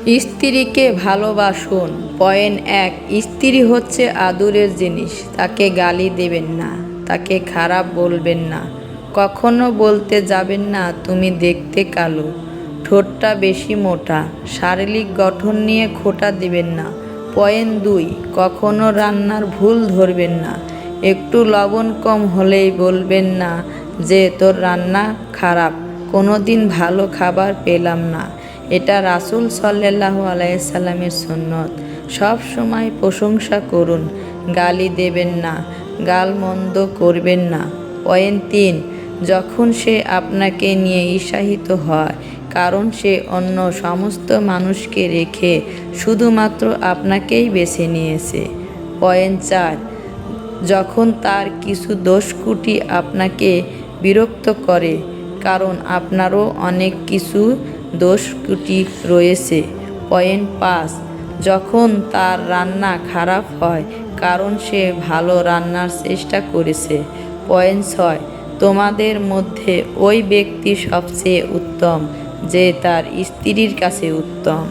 স্ত্রীকে ভালোবাসুন। পয়েন্ট ১, স্ত্রী হচ্ছে আদরের জিনিস। তাকে গালি দেবেন না, তাকে খারাপ বলবেন না, কখনো বলতে যাবেন না তুমি দেখতে কালো, ঠোঁটটা বেশি মোটা, শারীরিক গঠন নিয়ে খোঁটা দিবেন না। পয়েন্ট ২, কখনো রান্নার ভুল ধরবেন না। একটু লবণ কম হলেই বলবেন না যে তোর রান্না খারাপ, কোনো দিন ভালো খাবার পেলাম না। এটা রাসূল সাল্লাল্লাহু আলাইহি সাল্লামের সুন্নত। সব সময় প্রশংসা করুন, গালি দেবেন না, গালমন্দ করবেন না। পয়েন্ট ৩, যখন সে আপনাকে নিয়ে ঈর্ষান্বিত হয়, কারণ সে অন্য সমস্ত মানুষকে রেখে শুধুমাত্র আপনাকেই বেছে নিয়েছে। পয়েন্ট ৪, যখন তার কিছু দোষত্রুটি আপনাকে বিরক্ত করে, কারণ আপনারও অনেক কিছু দোষত্রুটি রয়েছে। পয়েন্ট ৫, যখন তার রান্না খারাপ হয়, কারণ সে ভালো রান্নার চেষ্টা করেছে। পয়েন্ট ৬, তোমাদের মধ্যে ওই ব্যক্তি সবচেয়ে উত্তম যে তার স্ত্রীর কাছে উত্তম।